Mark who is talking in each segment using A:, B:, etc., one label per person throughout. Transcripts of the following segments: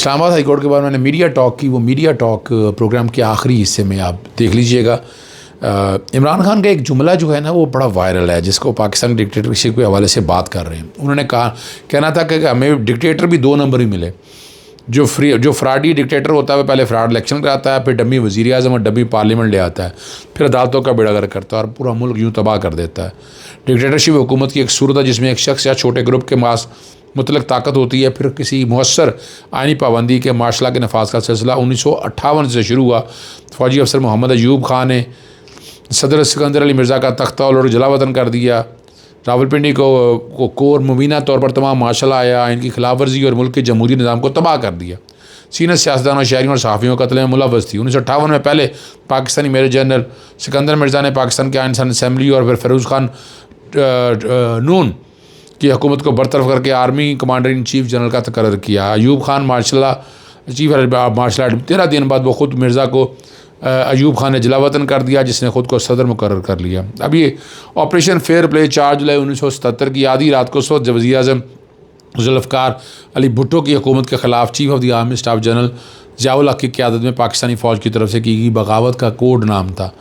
A: Islamabad high court के बाद मैंने मीडिया टॉक की, वो मीडिया टॉक प्रोग्राम के आखिरी हिस्से में आप देख लीजिएगा। इमरान खान का एक जुमला जो है ना वो बड़ा वायरल है, जिसको पाकिस्तान डिक्टेटरशिप के हवाले से बात कर रहे हैं। उन्होंने कहना था कि हमें डिक्टेटर भी दो नंबर ही मिले। जो फ्रॉडी डिक्टेटर होता है वो पहले फ्रॉड इलेक्शन कराता है, फिर डमी वज़ीर आज़म और डमी पार्लियामेंट ले आता है, फिर अदालतों का बेड़ागर करता है और पूरा मुल्क यूँ तबाह कर देता है। डिक्टेटरशिप हुकूमत की एक सूरत है जिसमें एक शख्स या छोटे ग्रुप के मास मुतलक ताकत होती है। फिर किसी मुअस्सर आइनी पाबंदी के मार्शल लॉ के नफाज का सिलसिला 1958 से शुरू हुआ। फौजी अफसर मोहम्मद अयूब खान ने सदर सिकंदर अली मिर्ज़ा का तख्ता और जलावतन कर दिया। रावलपिंडी को कोर मुबीना तौर पर तमाम मार्शल आया, इनकी खिलाफ वर्जी और मुल्क के जमहूरी निज़ाम को तबाह कर दिया। सीनियर सियासतदानों, शहरियों और सहाफ़ियों का कत्ल में मुलव्वस थी। 1958 में पहले पाकिस्तानी मेजर जनरल सिकंदर मिर्ज़ा ने पाकिस्तान के आइन असम्बली और फिर फिरोज़ खान नून की हुकूमत को बरतरफ करके army commander in chief general का तकर्रर किया। Ayub Khan chief marshal art 13 दिन बाद वो ख़ुद मिर्ज़ा को अयूब खान ने जलावतन कर दिया, जिसने ख़ुद को सदर मुकर्रर कर लिया। अब ये ऑपरेशन फेयर प्ले 4 जुलाई 1977 की आधी रात को उस वक्त वज़ीर आज़म जुल्फ़िकार अली भुट्टो की हुकूमत के ख़िलाफ़ chief of the army staff general Ziaul हक़ की क़यादत में पाकिस्तानी फ़ौज की तरफ से की गई बगावत का कोड नाम था।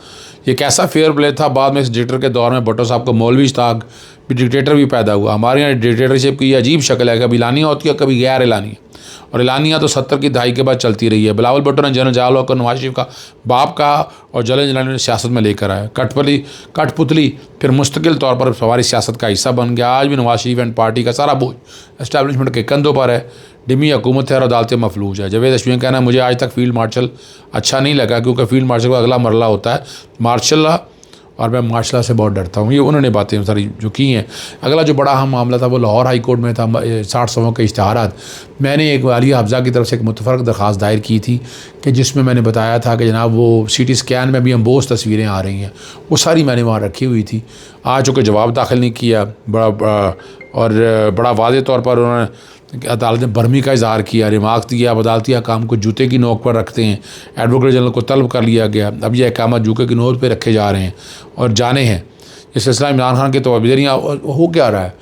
A: ये कैसा फेयर प्ले था। बाद में इस डिक्टेटर के दौर में भुट्टो साहब को मौलवी इश्ताक भी डिक्टेटर भी पैदा हुआ। हमारे यहाँ डिक्टेटरशिप की अजीब शक्ल है, कभी एलानिया होती है, कभी गैर एलानिया, और एलानिया तो 70 की दहाई के बाद चलती रही है। बिलावल भुट्टो ने जनरल ज़ियाउल हक़ को नवाज शरीफ का बाप कहा और जलन जलानी ने सियासत में लेकर आया। कठपुतली फिर मुस्तकिल तौर पर हमारी सियासत का हिस्सा बन गया। आज भी नवाज शरीफ एंड पार्टी का सारा बोझ एस्टैब्लिशमेंट के कंधों पर है। डिमी हुकूमत है और अदालतें मफलूज है। जावेद हशमी कहना है मुझे आज तक फील्ड मार्शल अच्छा नहीं लगा, क्योंकि फील्ड मार्शल का अगला मरला होता है मार्शल लॉ, और मैं मार्शल लॉ से बहुत डरता हूँ। ये उन्होंने बातें सारी जो की हैं। अगला जो बड़ा अहम मामला था वो लाहौर हाई कोर्ट में था। 60 सवाओं के इश्तहारात मैंने एक आलिया हफ्ज़ा की तरफ से एक मुतफ़रक़ दरख्वास्त दायर की थी कि जिसमें मैंने बताया था कि जनाब वो CT स्कैन में भी अम्बोज़ तस्वीरें आ रही हैं, वो सारी मैंने वहाँ रखी हुई थी। आज चूँकि जवाब दाखिल नहीं किया बड़ा वाज़े तौर पर उन्होंने अदालत ने बरहमी का इज़हार किया, रिमार्क दिया। अब अदालती अहकाम को जूते की नोक पर रखते हैं। एडवोकेट जनरल को तलब कर लिया गया। अब यह अहकाम जूते की नोक पर रखे जा रहे हैं और जाने हैं। ये सिलसिला इमरान खान के तो हो क्या रहा है,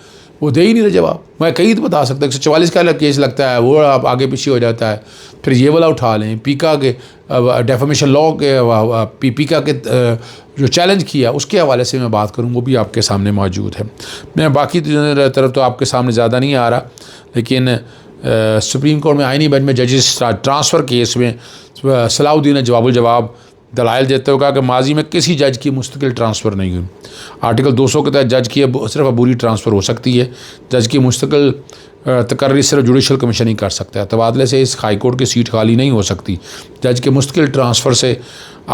A: वो दे ही नहीं रहे जवाब। मैं कहीं तो बता सकता 144 का केस लगता है, वो आप आगे पीछे हो जाता है। फिर ये वाला उठा लें, पीका के डेफामेशन लॉ के पीका के जो चैलेंज किया उसके हवाले से मैं बात करूँ, वो भी आपके सामने मौजूद है। मैं बाकी तरफ तो आपके सामने ज़्यादा नहीं आ रहा, लेकिन सुप्रीम कोर्ट में आइनी बेंच में जजेस ट्रांसफ़र केस में सलाउद्दीन ने जवाब दलाइल देते हुए कहा कि माजी में किसी जज की मुस्तकिल ट्रांसफ़र नहीं हुई। आर्टिकल 200 के तहत जज की सिर्फ अबूरी ट्रांसफ़र हो सकती है। जज की मुस्तकिल तकर्री सिर्फ जुडिशल कमीशन ही कर सकता है। तबादले से इस हाई कोर्ट की सीट खाली नहीं हो सकती। जज के मुस्तकिल ट्रांसफ़र से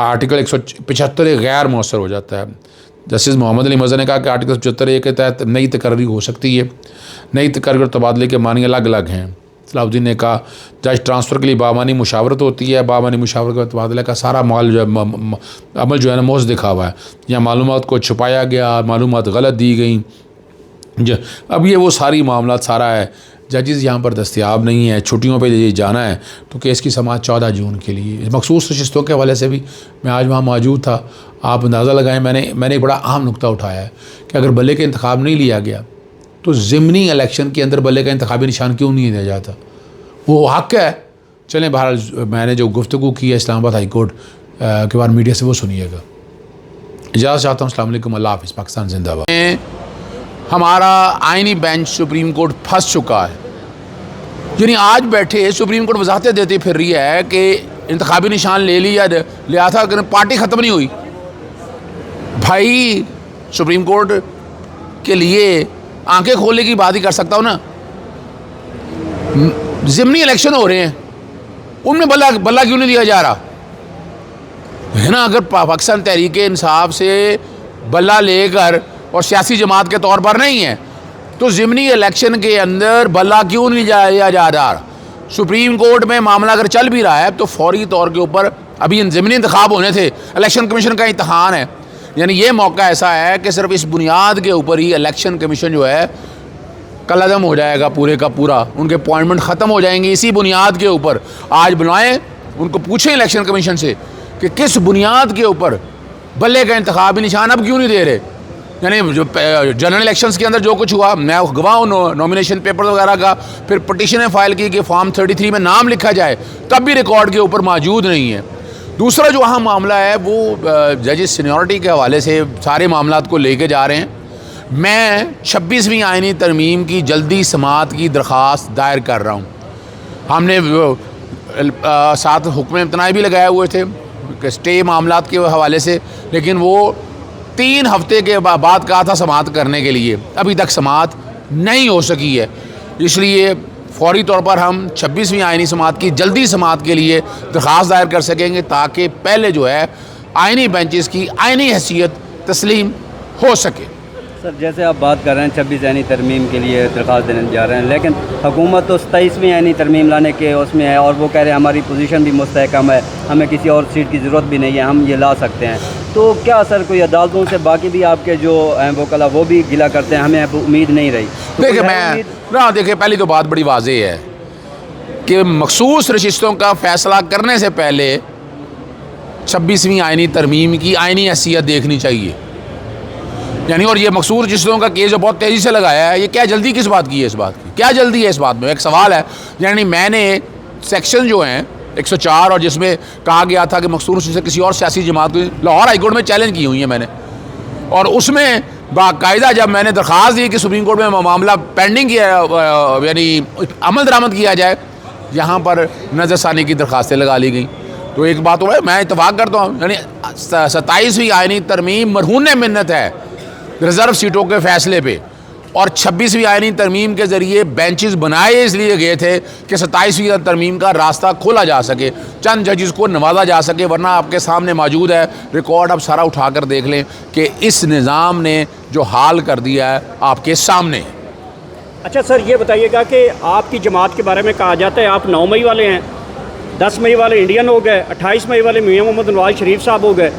A: आर्टिकल 175 गैर मौसर हो जाता है। जस्टिस मोहम्मद अली मज़हर ने कहा कि आर्टिकल 75 के तहत नई तकर्री हो सकती है। नई तकर्री और तबादले के मानी अलग अलग हैं। सलाउद्दीन ने कहा जज ट्रांसफ़र के लिए बामानी मुशावरत होती है। बामानी मुशावरत के तबादले का सारा अमल जो है ना मोज़ दिखा हुआ है। यहाँ मालूमात को छुपाया गया, मालूमात गलत दी गई। अब ये वो सारी मामला सारा है। जजेस यहाँ पर दस्तयाब नहीं है, छुट्टियों पे ये जाना है, तो केस की समाअत 14 जून के लिए। मखसूस नशिस्तों के हवाले से भी मैं आज वहाँ मौजूद था। आप अंदाज़ा लगाएं, मैंने एक बड़ा अहम नुक्ता उठाया है कि अगर बल्ले का इंतखाब नहीं लिया गया तो ज़िमनी इलेक्शन के अंदर बल्ले का इंतखाबी निशान क्यों नहीं दिया जाता, वो हक़ है। चलें, बहरहाल मैंने जो गुफ्तगू की है इस्लामाबाद हाई कोर्ट के बाद मीडिया से वो सुनिएगा। इजाज़त चाहता हूँ। अस्सलाम वालेकुम, अल्लाह हाफ़िज़, पाकिस्तान जिंदाबाद। हमारा आइनी बेंच सुप्रीम कोर्ट फंस चुका है। यानी आज बैठे सुप्रीम कोर्ट वजाहतें देती फिर रही है कि इंतखाबी निशान ले लिया था, पार्टी ख़त्म नहीं हुई। भाई सुप्रीम कोर्ट के लिए आंखें खोलने की बात ही कर सकता हूँ ना। ज़िमनी इलेक्शन हो रहे हैं, उनमें बल्ला क्यों नहीं दिया जा रहा है ना। अगर पाकिस्तान तहरीक इंसाफ से बल्ला लेकर और सियासी जमात के तौर पर नहीं है, तो ज़िमनी इलेक्शन के अंदर बल्ला क्यों नहीं दिया जा रहा। सुप्रीम कोर्ट में मामला अगर चल भी रहा है तो फौरी तौर के ऊपर अभी ज़िमनी इंतखाब होने थे, इलेक्शन कमीशन का इम्तहान है। यानी ये मौका ऐसा है कि सिर्फ इस बुनियाद के ऊपर ही इलेक्शन कमीशन जो है कलअदम हो जाएगा, पूरे का पूरा उनके अपॉइंटमेंट ख़त्म हो जाएंगे इसी बुनियाद के ऊपर। आज बुलाएं, उनको पूछें इलेक्शन कमीशन से कि किस बुनियाद के ऊपर बल्ले का इंतखाबी निशान अब क्यों नहीं दे रहे। यानी जो जनरल इलेक्शंस के अंदर जो कुछ हुआ, मैं गवाह हूँ नॉमिनेशन पेपर वगैरह का, फिर पटिशनें फाइल की कि फॉर्म 33 में नाम लिखा जाए, तब भी रिकॉर्ड के ऊपर मौजूद नहीं है। दूसरा जो अहम मामला है वो जजेस सीनियरिटी के हवाले से सारे मामलात को लेके जा रहे हैं। मैं 26वीं आइनी तरमीम की जल्दी समाअत की दरख्वास्त दायर कर रहा हूँ। हमने साथ हुक्म इम्तनाई भी लगाए हुए थे स्टे मामलात के हवाले से, लेकिन वो 3 हफ्ते के बाद कहा था समाअत करने के लिए, अभी तक समाअत नहीं हो सकी है। इसलिए फौरी तौर पर हम 26वीं आइनी समाअत की जल्दी समाअत के लिए दरख्वास्त दायर कर सकेंगे, ताकि पहले जो है आइनी बेंचेस की आइनी हैसियत तस्लीम हो सके।
B: सर, जैसे आप बात कर रहे हैं 26 आइनी तरमीम के लिए दरख्वास्त देने जा रहे हैं, लेकिन हुकूमत तो 27वीं आइनी तरमीम लाने के उसमें है, और वो कह रहे हैं हमारी पोजीशन भी मुस्तहकम है, हमें किसी और सीट की ज़रूरत भी नहीं है, हम ये ला सकते हैं। तो क्या सर कोई अदालतों से बाकी भी आपके जो वकला वो भी गिला करते हैं, हमें अब उम्मीद नहीं रही? तो
A: देखिए पहली तो बात बड़ी वाज़ेह है कि मखसूस नशिस्तों का फ़ैसला करने से पहले 26वीं आइनी तरमीम की आइनी हैसियत देखनी चाहिए। यानी और ये मखसूस नशिस्तों का केस जो बहुत तेज़ी से लगाया है, ये क्या जल्दी किस बात की है? इस बात की क्या जल्दी है? इस बात में एक सवाल है। यानी मैंने सेक्शन जो हैं 104 और जिसमें कहा गया था कि मखसूस नशिस्त किसी और सियासी जमात को लाहौर हाई कोर्ट में चैलेंज की हुई है मैंने, और उसमें बाकायदा जब मैंने दरख्वास्त दी कि सुप्रीम कोर्ट में मामला पेंडिंग किया यानी अमल दरामद किया जाए, यहाँ पर नज़रसानी की दरख्वास्तें लगा ली गई। तो एक बात है, मैं इत्तफाक करता हूँ, यानी 27वीं आइनी तरमीम मरहून मिन्नत है रिज़र्व सीटों के फ़ैसले पे, और 26वीं आइनी तरमीम के ज़रिए बेंचेस बनाए इसलिए गए थे कि 27वीं तरमीम का रास्ता खोला जा सके, चंद जजेस को नवाजा जा सके। वरना आपके सामने मौजूद है रिकॉर्ड, अब सारा उठा कर देख लें कि इस निज़ाम ने जो हाल कर दिया है आपके सामने।
C: अच्छा सर, ये बताइएगा कि आपकी जमात के बारे में कहा जाता है आप 9 मई वाले हैं, 10 मई वाले इंडियन हो गए, 28 मई वाले मियां मोहम्मद नवाज शरीफ साहब हो गए।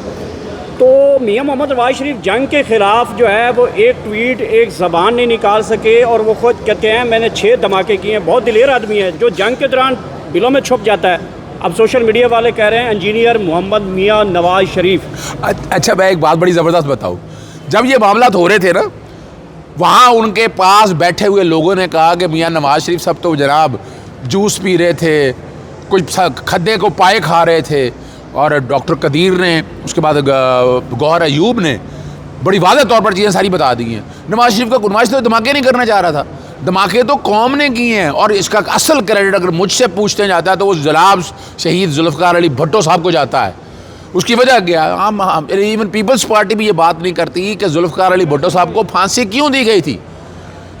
C: तो मियां मोहम्मद नवाज शरीफ जंग के ख़िलाफ़ जो है वो एक ट्वीट, एक ज़बान नहीं निकाल सके, और वो खुद कहते हैं मैंने 6 धमाके किए हैं। बहुत दिलेर आदमी है जो जंग के दौरान बिलों में छुप जाता है। अब सोशल मीडिया वाले कह रहे हैं इंजीनियर मोहम्मद मियां नवाज शरीफ।
A: अच्छा, मैं एक बात बड़ी ज़बरदस्त बताऊँ, जब ये मामला हो रहे थे ना, वहाँ उनके पास बैठे हुए लोगों ने कहा कि मियां नवाज शरीफ साहब तो जनाब जूस पी रहे थे, कुछ खद्दे को पाए खा रहे थे, और डॉक्टर कदीर ने, उसके बाद गौहर अयूब ने बड़ी वाज़ेह तौर पर चीज़ें सारी बता दी हैं। नवाज शरीफ का नुमाइश तो धमाके नहीं करना चाह रहा था, धमाके तो कौम ने किए हैं, और इसका असल क्रेडिट अगर मुझसे पूछते जाता है तो वो जनाब शहीद जुल्फ़िकार अली भुट्टो साहब को जाता है। उसकी वजह क्या? हम इवन पीपल्स पार्टी भी ये बात नहीं करती कि जुल्फ़िकार अली भुट्टो साहब को फांसी क्यों दी गई थी।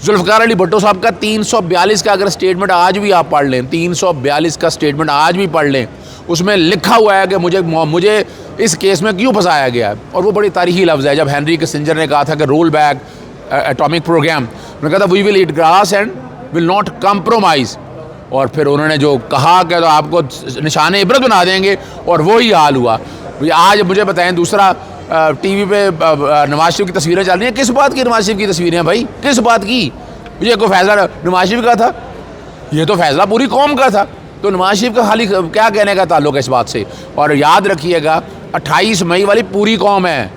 A: जुल्फ़िकार अली भुट्टो साहब का 342 का अगर स्टेटमेंट आज भी आप पढ़ लें, 342 का स्टेटमेंट आज भी पढ़ लें, उसमें लिखा हुआ है कि मुझे इस केस में क्यों फंसाया गया है। और वो बड़ी तारीखी लफ्ज़ है। जब हेनरी किसिंजर ने कहा था कि रोल बैक एटॉमिक प्रोग्राम, उन्होंने कहा था we will eat grass and will not compromise, और फिर उन्होंने जो कहा कि तो आपको निशान इबरत बना देंगे, और वही हाल हुआ। आज मुझे बताएं, दूसरा टीवी पे नवाज शरीफ की तस्वीरें चल रही हैं। किस बात की नवाज शरीफ की तस्वीरें हैं भाई? किस बात की? ये कोई फैसला नवाज शरीफ का था? ये तो फैसला पूरी कौम का था। तो नवाज शरीफ का खाली क्या कहने का ताल्लुक है इस बात से? और याद रखिएगा 28 मई वाली पूरी कौम है।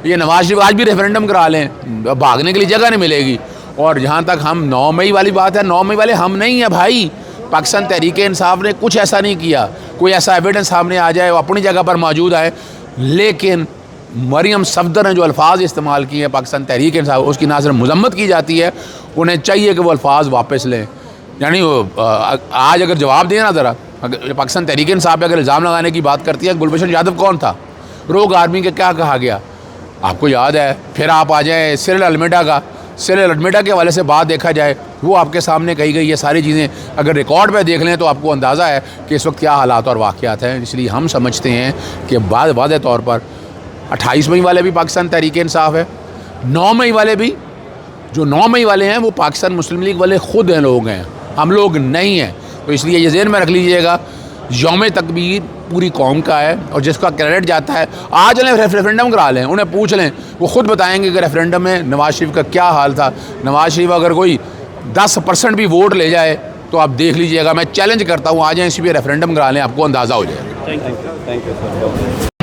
A: ये नवाज शरीफ आज भी रेफरेंडम करा लें, भागने के लिए जगह नहीं मिलेगी। और जहाँ तक हम 9 मई वाली बात है, 9 मई वाले हम नहीं हैं भाई। पाकिस्तान तहरीक इंसाफ ने कुछ ऐसा नहीं किया, कोई ऐसा एविडेंस सामने आ जाए वो अपनी जगह पर मौजूद आए, लेकिन मरियम सफदर ने जो अल्फाज इस्तेमाल किए हैं पाकिस्तान तहरीक इंसाफ, उसकी ना सिर्फ मजम्मत की जाती है, उन्हें चाहिए कि वो अल्फाज वापस लें। यानी आज अगर जवाब देना ज़रा, अगर पाकिस्तान तहरीक इंसाफ पे अगर इल्ज़ाम लगाने की बात करती है, गुलभूषण यादव कौन था? रोग आर्मी के क्या कहा गया आपको याद है? फिर आप आ जाएँ सिरिल अल्मेडा का, सिरिल अल्मेडा के हवाले से बात देखा जाए, वो आपके सामने कही गई ये सारी चीज़ें अगर रिकॉर्ड पर देख लें तो आपको अंदाज़ा है कि इस वक्त क्या हालात और वाक़यात हैं। इसलिए हम समझते हैं कि वाज़ेह तौर पर 28 मई वाले भी पाकिस्तान तहरीक इंसाफ है, 9 मई वाले भी। जो 9 मई वाले हैं वो पाकिस्तान मुस्लिम लीग वाले ख़ुद हैं, लोग हैं, हम लोग नहीं हैं। तो इसलिए ये ज़हन में रख लीजिएगा, यौम तकबीर पूरी कौम का है, और जिसका क्रेडिट जाता है, आज उन्हें रेफरेंडम करा लें, उन्हें पूछ लें, वो ख़ुद बताएंगे कि रेफरेंडम में नवाज शरीफ का क्या हाल था। नवाज शरीफ अगर कोई 10% भी वोट ले जाए तो आप देख लीजिएगा, मैं चैलेंज करता हूँ, आ जाएँ इसी पर रेफरेंडम करा लें, आपको अंदाज़ा हो जाएगा।
C: Thank you sir.